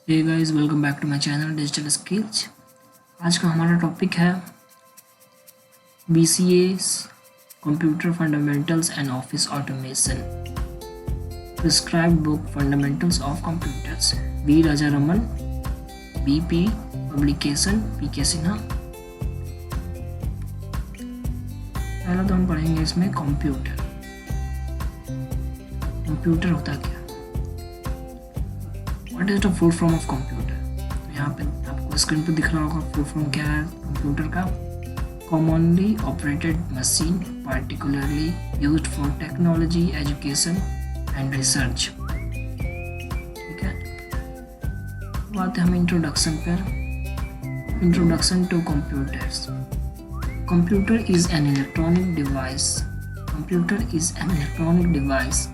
Hey guys, welcome back to my channel digital skills. आज का हमारा टॉपिक है BCA computer fundamentals and office automation, prescribed book fundamentals of computers, B Raja Raman, BP publication, PK Sinha. पहला तो हम पढ़ेंगे इसमें कंप्यूटर। कंप्यूटर होता क्या? What is the full form of computer? तो यहाँ पे आपको स्क्रीन पे दिख रहा होगा फुल फॉर्म क्या है कंप्यूटर का। Commonly operated machine particularly used for technology, education and research. ठीक है, बात है हम इंट्रोडक्शन पर। Introduction to computers. Computer is an electronic device. Computer is an electronic device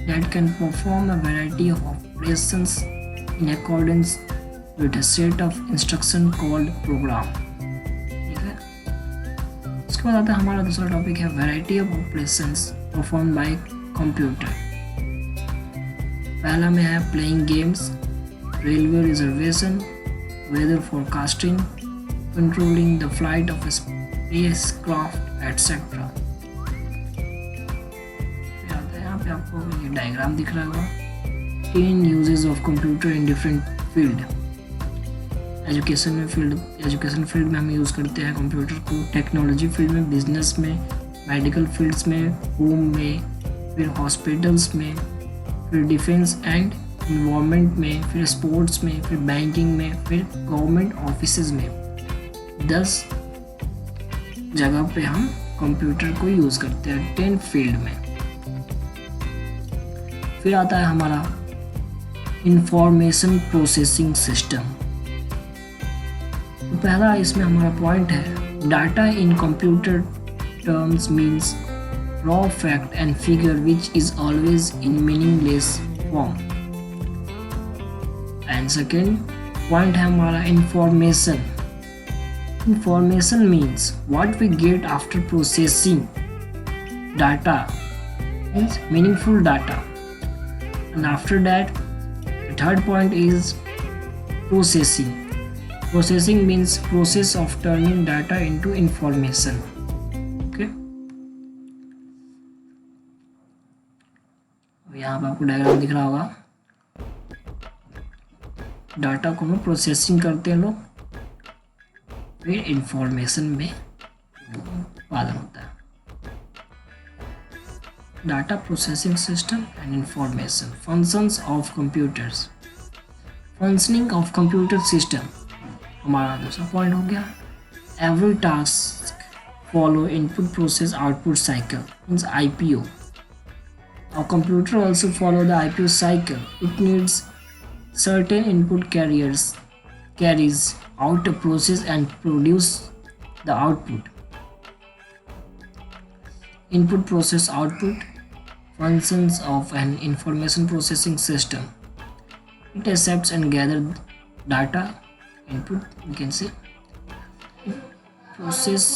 that can perform a variety of operations in accordance with a set of instruction called program। ठीक है, उसके बाद आता है हमारा दूसरा टॉपिक है variety of operations perform by computer. पहला में है playing games, railway reservation, weather forecasting, controlling the flight of spacecraft etcetera. आपको ये डायग्राम दिख रहा होगा। 10 uses of computer in different field. Education field में हम यूज़ करते हैं कंप्यूटर को, टेक्नोलॉजी फील्ड में, बिजनेस में, मेडिकल फील्ड्स में, होम में, फिर हॉस्पिटल्स में, फिर डिफेंस एंड इन्वायरमेंट में, फिर स्पोर्ट्स में, फिर बैंकिंग में, फिर गवर्नमेंट ऑफिसेज में। 10 जगह पे हम कंप्यूटर को यूज़ करते हैं 10 फील्ड में। फिर आता है हमारा इंफॉर्मेशन प्रोसेसिंग सिस्टम। तो पहला इसमें हमारा पॉइंट है data in computer terms means raw fact and figure which is always in meaningless form. And second point है हमारा information. Information means what we get after processing data, means meaningful data. And after that, the third point is processing. Processing means process of turning data into information. Okay. यहाँ पे आपको diagram दिख रहा होगा। Data को हम processing करते हैं लोग, फिर इंफॉर्मेशन में उत्पादन होता है। Data processing system and information. Functions of computers. Functioning of computer system हमारा दूसरा पॉइंट हो गया। Every task follow input process output cycle means IPO. Our computer also follow the IPO cycle. It needs certain input carries out a process and produce the output. Input process output functions of an information processing system. It accepts and gathers data input, you can say process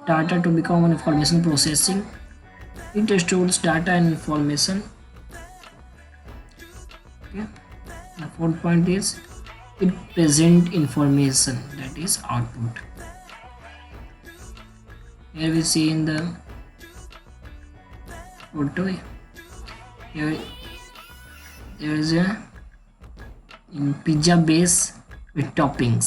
data to become an information processing. It stores data and information. Okay. The fourth point is it present information, that is output. Here we see in the photo, here there is a pizza base with toppings,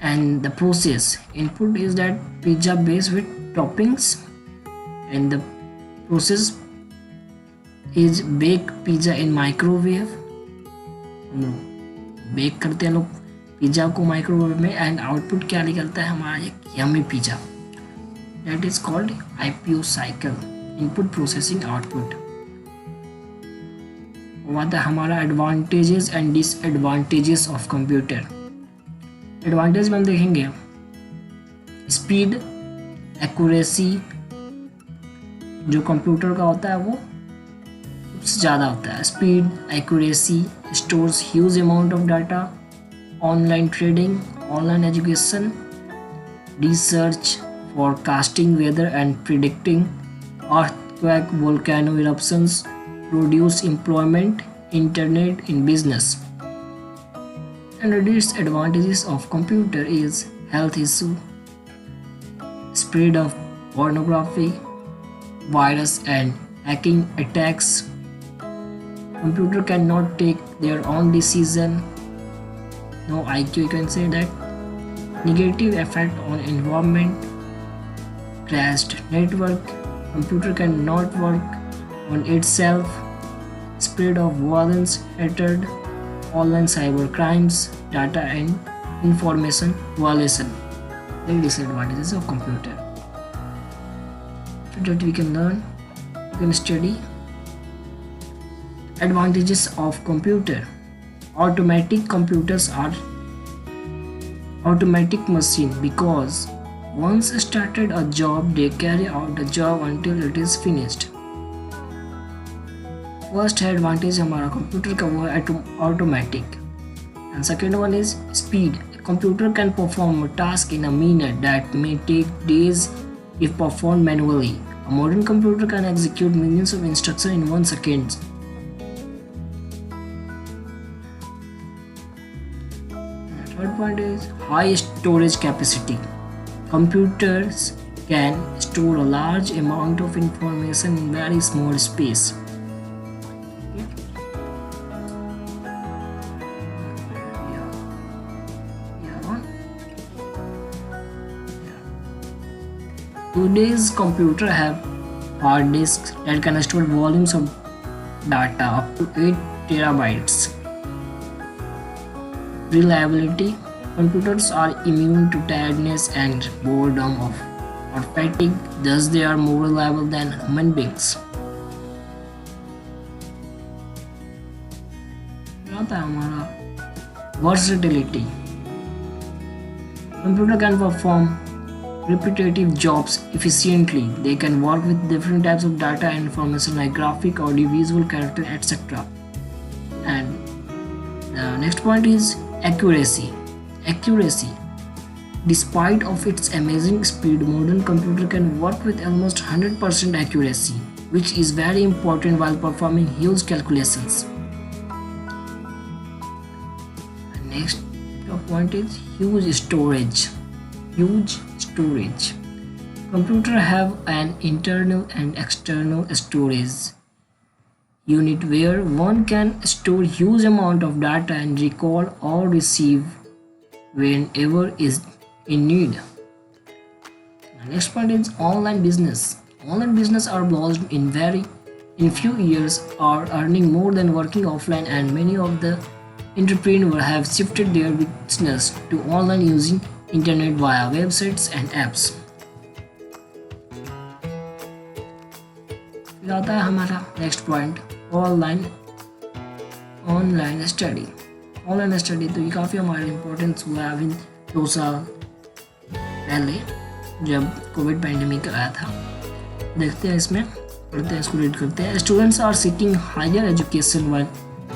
and the process input is that pizza base with toppings, and the process is bake pizza in microwave. Bake करते हैं लोग pizza को microwave में, and output क्या निकलता है हमारा एक yummy pizza. That is called IPO cycle, input processing output। वो आता है हमारा advantages and disadvantages of computer। Advantages में हम देखेंगे speed, accuracy, जो कंप्यूटर का होता है वो सबसे ज़्यादा होता है। Speed, accuracy, stores huge amount of data, online trading, online education, research, forecasting weather and predicting earthquake, volcano eruptions, produce employment internet in business. And the disadvantages of computer is health issue, spread of pornography, virus and hacking attacks. Computer cannot take their own decision. No IQ, you can say that. Negative effect on environment, crashed network, computer cannot work on itself, spread of violence, hatred, online cyber crimes, data and information violation. The disadvantages of computer. So that we can learn, we can study. Advantages of computer. Automatic computers are automatic machine because once started a job they carry out the job until it is finished. First advantage हमारा computer का वो है automatic and second one is speed. A computer can perform a task in a minute that may take days if performed manually. A modern computer can execute millions of instructions in 1 second. Third point is high storage capacity. Computers can store a large amount of information in very small space. Today's computer have hard disks that can store volumes of data up to 8 terabytes. Reliability. Computers are immune to tiredness and boredom or fatigue, thus they are more reliable than human beings. आता है हमारा versatility. Computer can perform repetitive jobs efficiently. They can work with different types of data and information like graphic, audio, visual, character, etc. And the next point is accuracy. Despite of its amazing speed, modern computer can work with almost 100% accuracy, which is very important while performing huge calculations. And next point is huge storage. Computer have an internal and external storage unit where one can store huge amount of data and recall or receive whenever is in need. The next point is online business. Online business are blossomed in few years are earning more than working offline, and many of the entrepreneurs have shifted their business to online using internet via websites and apps. फिर आता है हमारा next point online study. Online study तो ये काफ़ी हमारे importance हुआ है अभी 2 साल पहले जब कोविड पैंडेमिक आया था. देखते हैं इसमें, पढ़ते हैं, इसको रीड करते हैं. Students are seeking higher education while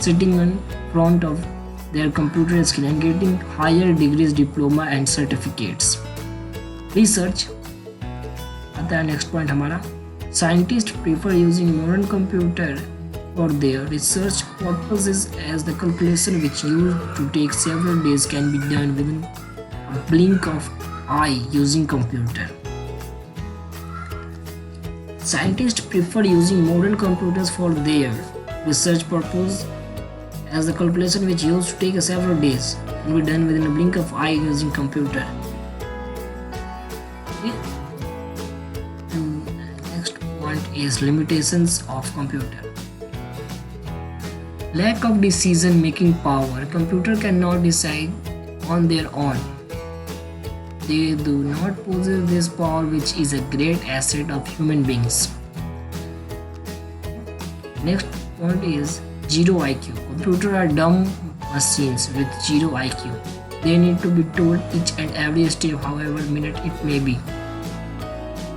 sitting in front of their computer skill and getting higher degrees, diploma and certificates. Research आता है नेक्स्ट पॉइंट हमारा. Scientists prefer using modern computer for their research purposes as the calculation which used to take several days can be done within a blink of eye using computer. Scientists prefer using modern computers for their research purpose as the calculation which used to take several days can be done within a blink of eye using computer. Okay. And next point is limitations of computer. Lack of decision making power. Computer cannot decide on their own. They do not possess this power, which is a great asset of human beings. Next point is zero IQ. Computers are dumb machines with zero IQ. They need to be told each and every step, however minute it may be.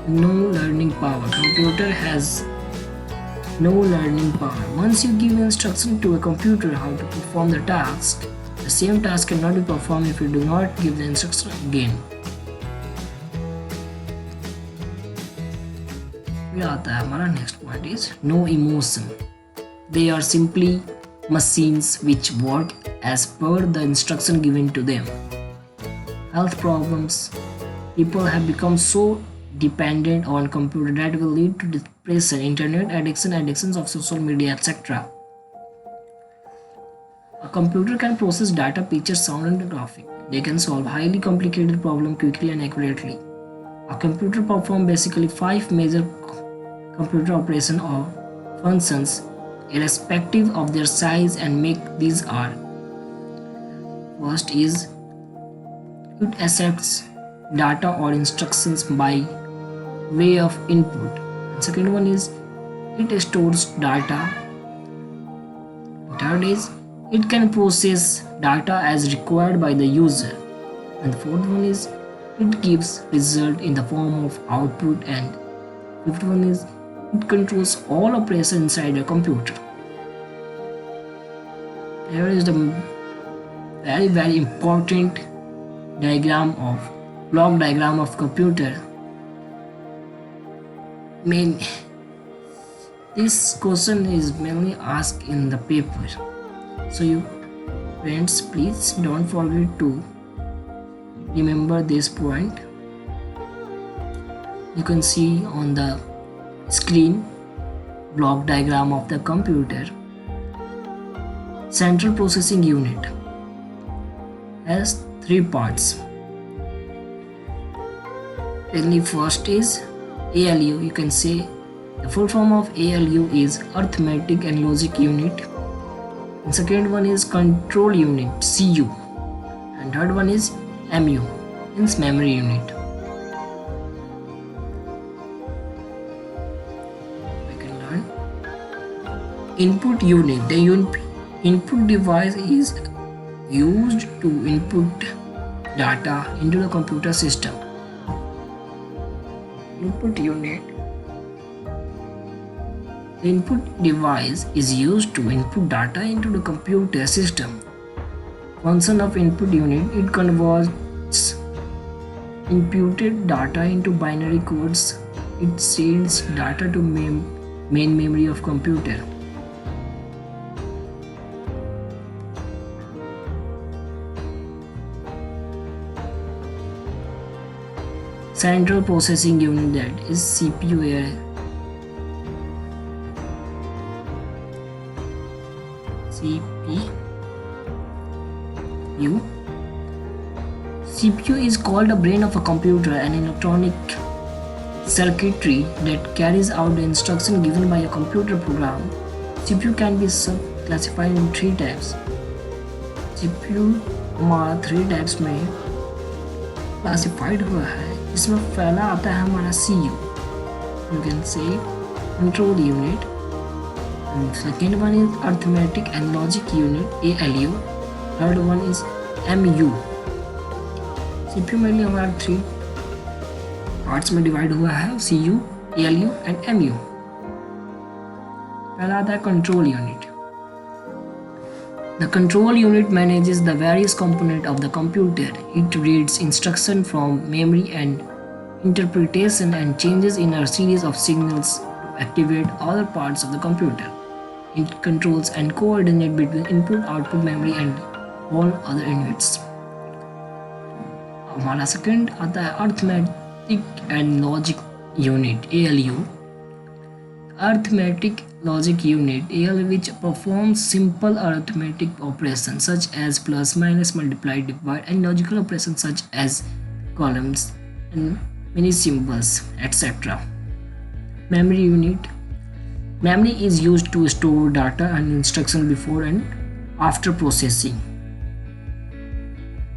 No learning power. Computer has no learning power. Once you give instruction to a computer how to perform the task, the same task cannot be performed if you do not give the instruction again. फिर आता है हमारा next point is no emotion. They are simply machines which work as per the instruction given to them. Health problems. People have become so dependent on computer that will lead to depression, internet addiction, addictions of social media, etc. A computer can process data, pictures, sound, and graphic. They can solve highly complicated problems quickly and accurately. A computer performs basically 5 major computer operation or functions irrespective of their size, and make these are: first is it accepts data or instructions by way of input, and second one is it stores data, third is it can process data as required by the user, and the fourth one is it gives result in the form of output, and fifth one is it controls all operations inside a computer. Here is the very important block diagram of computer. This question is mainly asked in the paper, so you friends, please don't forget to remember this point. You can see on the screen block diagram of the computer. Central processing unit has 3 parts. Mainly first is ALU. You can say the full form of ALU is arithmetic and logic unit, and second one is control unit, CU, and third one is MU, means memory unit. We can learn input unit. The input device is used to input data into the computer system. Input unit. The input device is used to input data into the computer system. Function of input unit: it converts inputted data into binary codes. It sends data to main memory of computer. Central processing unit, that is CPU area. CPU is called the brain of a computer, an electronic circuitry that carries out the instruction given by a computer program. CPU can be classified in 3 types. CPU हमारा 3 types में classified हुआ है. इसमें पहला आता है हमारा CPU. You can say control unit. And second one is arithmetic and logic unit, ALU. Third one is MU. CPU mainly हमारा 3 पार्ट्स में डिवाइड हुआ है, CU, ALU and MU. पहला आता है control unit. The control unit manages the various components of the computer. It reads instruction from memory and interpretation and changes in a series of signals to activate other parts of the computer. It controls and coordinates between input, output, memory and all other units. हमारा second आता है arithmetic and logic unit, ALU. Arithmetic logic unit, AL, which performs simple arithmetic operations such as plus, minus, multiply, divide, and logical operations such as columns and many symbols, etc. Memory unit. Memory is used to store data and instruction before and after processing.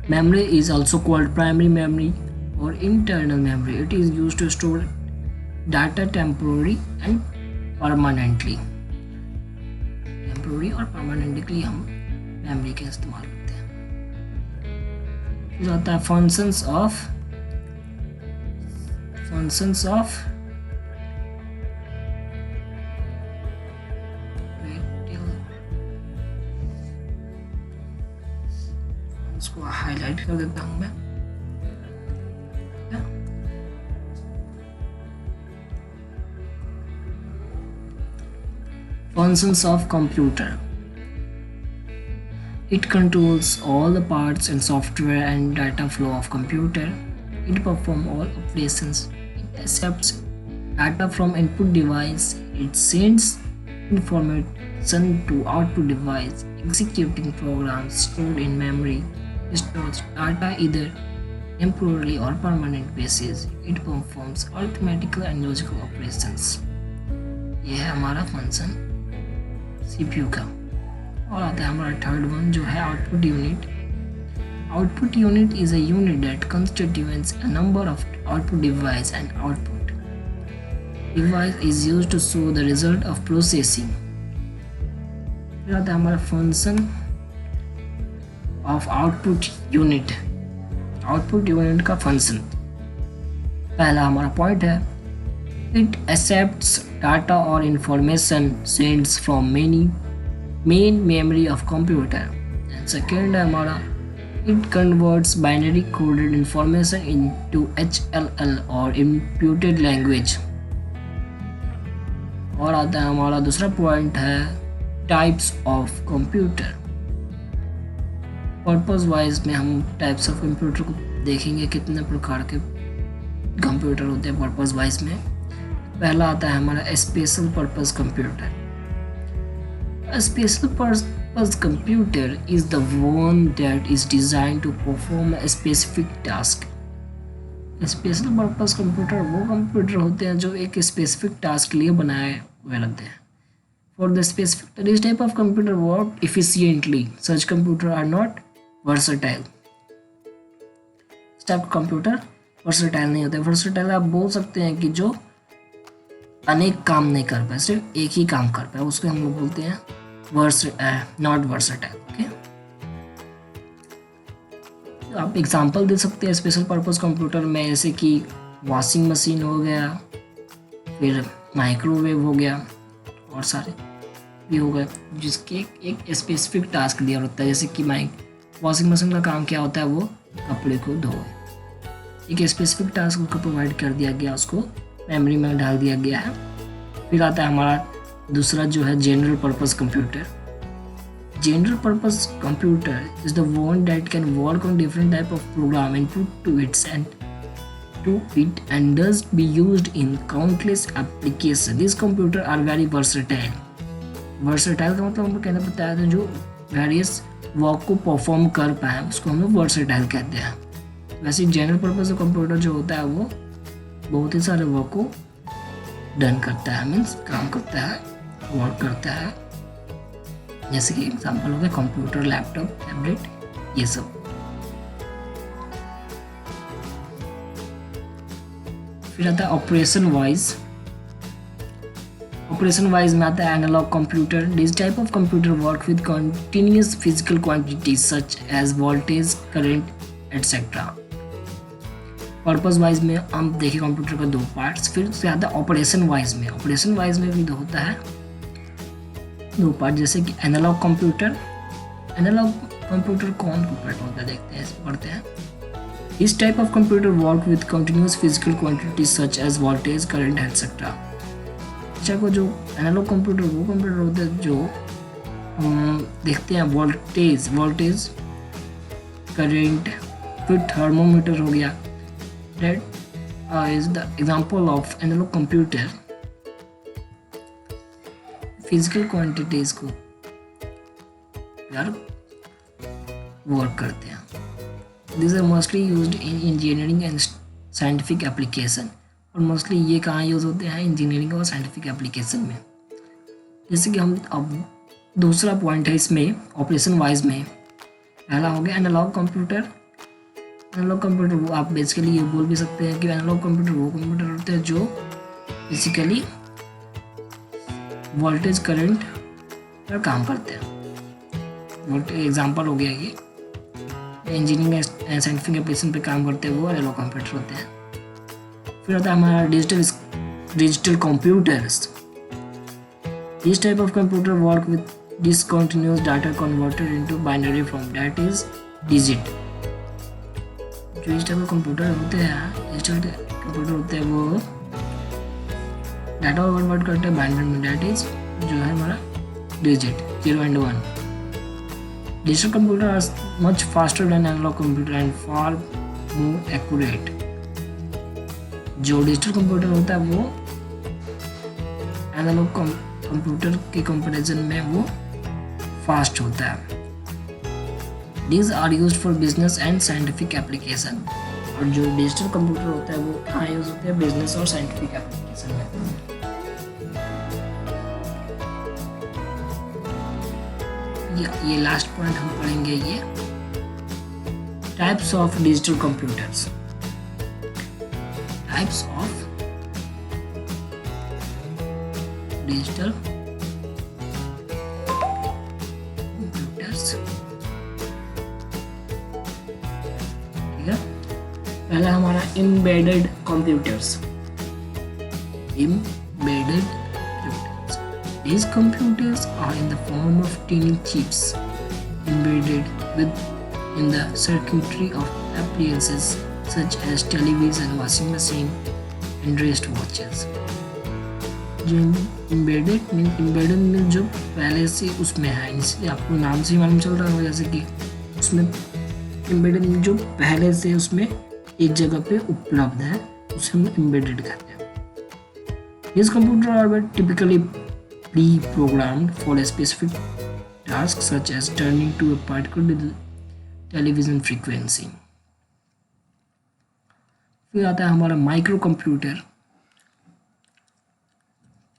Memory is also called primary memory or internal memory. It is used to store data temporarily and permanently. Temporary और permanently हम memory का इस्तेमाल करते हैं. फिर आता है functions of इसको हाईलाइट कर देता हूं मैं. Functions of computer. It controls all the parts and software and data flow of computer. It performs all operations. It accepts data from input device. It sends information to output device. Executing programs stored in memory stores data either temporarily or permanent basis. It performs arithmetical and logical operations. यह है हमारा function CPU का। और आता है हमारा third one जो है output unit. Output unit is a unit that constitutes a number of output device and output device is used to show the result of processing. फिर आता है हमारा function of output unit. Output unit का function पहला हमारा point है it accepts data और information sends from main memory of computer. And second है हमारा it converts binary coded information into HLL और इम्प्यूटेड लैंग्वेज। और आता है हमारा दूसरा पॉइंट है types of computer. Purpose wise में हम टाइप्स ऑफ कंप्यूटर को देखेंगे कितने प्रकार के कंप्यूटर होते हैं पर्पस वाइज में। पहला आता है हमारा special purpose computer. Special purpose computer is the one that is design to perform a specific task. Special purpose computer वो कंप्यूटर होते हैं जो एक स्पेसिफिक टास्क के लिए बनाए हुए रहते हैं। For the specific this type of computer work efficiently. Such computer are not versatile. This type of computer versatile नहीं होते। versatile आप बोल सकते हैं कि जो अनेक काम नहीं कर पाए, सिर्फ एक ही काम कर पाए, उसको हम लोग बोलते हैं नॉट versatile. ओके, तो आप एग्जांपल दे सकते हैं स्पेशल पर्पस कंप्यूटर में, जैसे कि वॉशिंग मशीन हो गया, फिर माइक्रोवेव हो गया और सारे भी हो गए जिसके एक स्पेसिफिक टास्क दिया होता है। जैसे कि वॉशिंग मशीन का काम क्या होता है, वो कपड़े को धोए। एक स्पेसिफिक टास्क को प्रोवाइड कर दिया गया, उसको मेमोरी में डाल दिया गया है। फिर आता है हमारा दूसरा जो है general purpose computer. General purpose computer is the one that can work on different type of program input to it and thus be used in countless applications. These computers are very versatile. Versatile का मतलब हम कहना बताया था जो various work को perform कर पाए उसको हम लोग versatile कहते हैं। वैसे जनरल पर्पस कंप्यूटर जो होता है वो बहुत ही सारे वर्क को डन करता है, मीन्स काम करता है, वर्क करता है। जैसे कि एग्जाम्पल हो गया कंप्यूटर, लैपटॉप, टैबलेट, ये सब। फिर आता है ऑपरेशन वाइज। ऑपरेशन वाइज में आता है analogue computer. This type of computer work with continuous physical quantities such as voltage, current etcetera. Purpose wise में हम देखें कंप्यूटर का दो पार्ट्स। फिर से आता है ऑपरेशन वाइज में। ऑपरेशन वाइज में भी होता है दो पार्ट, जैसे कि एनालॉग कंप्यूटर। एनालॉग कंप्यूटर कौन कंप्यूटर होता है देखते हैं, पढ़ते हैं। This type of computer work with continuous physical quantities such as voltage, current, etc. अच्छा को जो एनालॉग कंप्यूटर वो कंप्यूटर होते हैं जो हम देखते हैं वोल्टेज, करंट, फिर थर्मोमीटर हो गया। That is the example of analog computer. Physical quantities को यार वर्क करते हैं। These are mostly used in engineering and scientific application. और मोस्टली ये कहाँ यूज़ होते हैं, इंजीनियरिंग और साइंटिफिक एप्लीकेशन में। जैसे कि हम अब दूसरा पॉइंट है इसमें ऑपरेशन वाइज में। पहला हो गया एनालॉग कंप्यूटर। एनालॉग कंप्यूटर वो आप बेसिकली ये बोल भी सकते हैं कि एनालॉग कंप्यूटर वो कंप्यूटर होते हैं जो बेसिकली वोल्टेज, करंट पर काम करते हैं। एग्जाम्पल हो गया ये इंजीनियरिंग एंड साइंटिफिक एप्लीकेशन पे काम करते हैं वो एनालॉग कंप्यूटर होते हैं। फिर आता है हमारा digital computers. This type of computer work with discontinuous data converted into binary form, that is digit. जो इस टाइप के कंप्यूटर होते हैं, डिजिटल कंप्यूटर होते हैं वो डाटा को कन्वर्ट करते हैं बाइनरी में, that is जो है हमारा digit 0 and 1। Digital computer are much faster than analogue computer and far more accurate. जो डिजिटल कंप्यूटर होता है वो एनालॉग कंप्यूटर के कंपैरिजन में वो फास्ट होता है। These are used for business and scientific application। और जो डिजिटल कंप्यूटर होता है वो कहाँ यूज होते हैं, बिजनेस और साइंटिफिक एप्लीकेशन में। ये लास्ट पॉइंट हम पढ़ेंगे, ये types of digital computers. Types of digital computers. ठीक है, पहला हमारा embedded computers. Embedded computers. These computers are in the form of tiny chips embedded within the circuitry of appliances such as television, washing machine, and wristwatches. जो embedded में जो पहले से उसमें है, इसलिए आपको नाम से ही मालूम चल रहा होगा जैसे कि उसमें embedded में जो पहले से उसमें एक जगह पे उपलब्ध है उसे हम embedded कहते हैं। These computers are typically pre-programmed for a specific task such as turning to a particular television frequency। फिर आता है हमारा माइक्रो कंप्यूटर।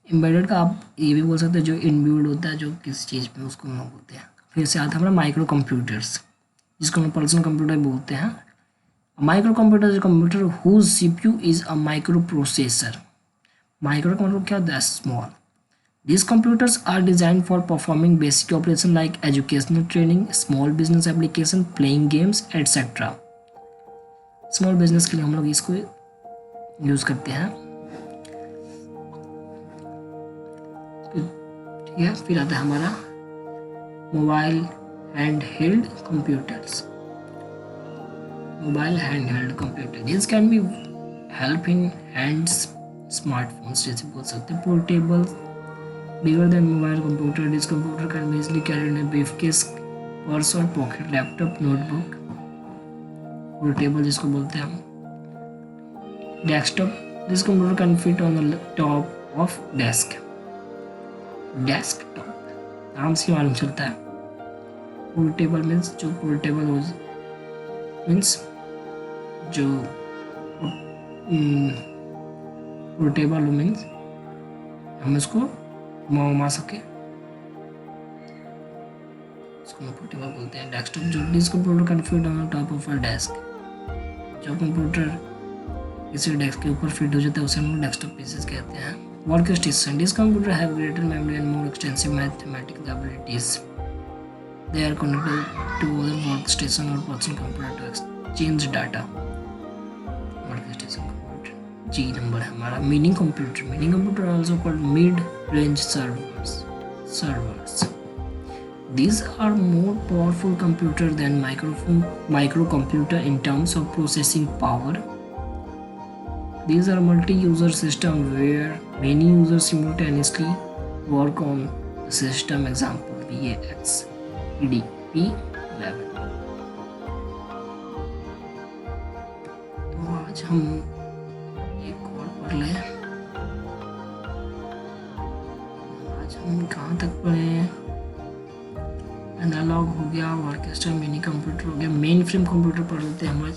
एम्बेडेड का आप ये भी बोल सकते हैं, जो इनबिल्ड होता है जो किसी चीज़ पे, उसको हम बोलते हैं। फिर से आता है हमारा माइक्रो कंप्यूटर्स, जिसको हम पर्सनल कंप्यूटर बोलते हैं। Microcomputer is computer whose CPU is a microprocessor. Micro का मतलब क्या होता है, small. These computers are designed for performing basic operations like educational training, small business application, playing games, etc. Small business के लिए हम लोग इसको यूज करते हैं। ठीक है, फिर आता है हमारा mobile hand held computers. Mobile hand held computer, this can be help in hands smartphones जैसे बोल सकते हैं। Portable, bigger than mobile computer, this computer can be easily carried in a briefcase, purse or pocket, laptop, notebook। portable जिसको बोलते हैं हम। desktop, this computer can fit on the top of desk। desktop नाम से मालूम चलता है। portable means जो portable हो, means जो portable means हम इसको घुमा सके, इसको पोर्टेबल बोलते हैं। डेस्कटॉप, जो this computer can fit on top of a desk. जो कंप्यूटर किसी डेस्क के ऊपर फिट हो जाता है उसे हम डेस्कटॉप पीसेस कहते हैं। Work station, this computer have greater memory and more extensive mathematical abilities. They are connected to other work station और personal computer to exchange data. Work station जी नंबर है हमारा। Meaning computer, meaning computer also called mid range servers. These are more powerful computer than microcomputer in terms of processing power. These are multi-user system where many users simultaneously work on the system. Example VAX, EDP 11। तो आज हम आज हम कहाँ तक पढ़े? Analogue हो गया, ऑर्केस्ट्रा, मिनी कंप्यूटर हो गया, मेन फ्रेम कंप्यूटर पढ़ लेते हैं हम आज।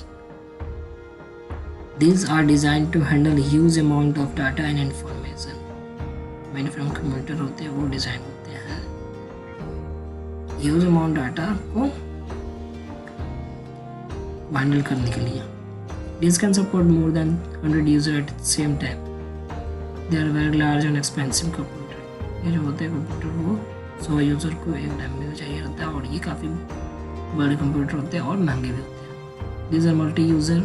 These are designed to handle huge amount of data and information। Main frame computer होते हैं वो डिजाइन होते हैं ह्यूज अमाउंट डाटा को हैंडल करने के लिए। This can support more than 100 users at the same time। They are very large and expensive computer। ये जो होते हैं कंप्यूटर वो 100 यूज़र को एक टाइम में चाहिए रहता है और ये काफ़ी बड़े कंप्यूटर होते हैं और महंगे भी होते हैं। These are multi-user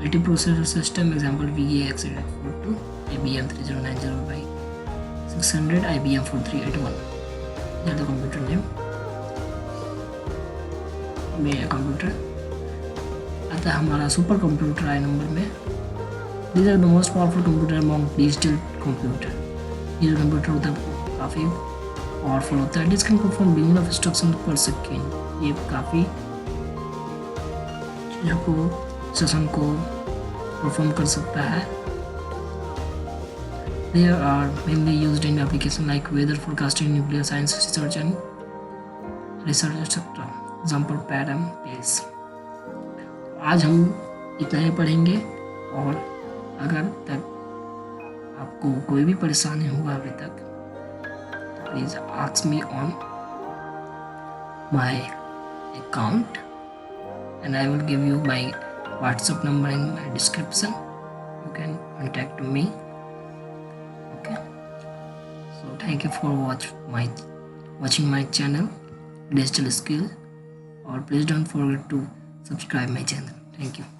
multi-processor system। Example BCA x8642, IBM 3090 by 600, IBM 4381। These are the computer name। मेरा कंप्यूटर आता है हमारा सुपर कंप्यूटर आई नंबर में। These are the most powerful computer among digital computer। ये जो कंप्यूटर होता है काफ़ी पावरफुल होता है. This can perform billion of instruction पर सेकेंड. ये काफ़ी चीज़ों को सेशन को परफॉर्म कर सकता है. They are mainly used in applications like weather forecasting, nuclear science research and research etc. Example param days. आज हम इतना ही पढ़ेंगे और अगर तक आपको कोई भी परेशानी हुआ अभी तक please ask me on my account and I will give you my WhatsApp number in my description. You can contact me. Okay. So thank you for watching my channel Digital Skill, or please don't forget to subscribe my channel. Thank you.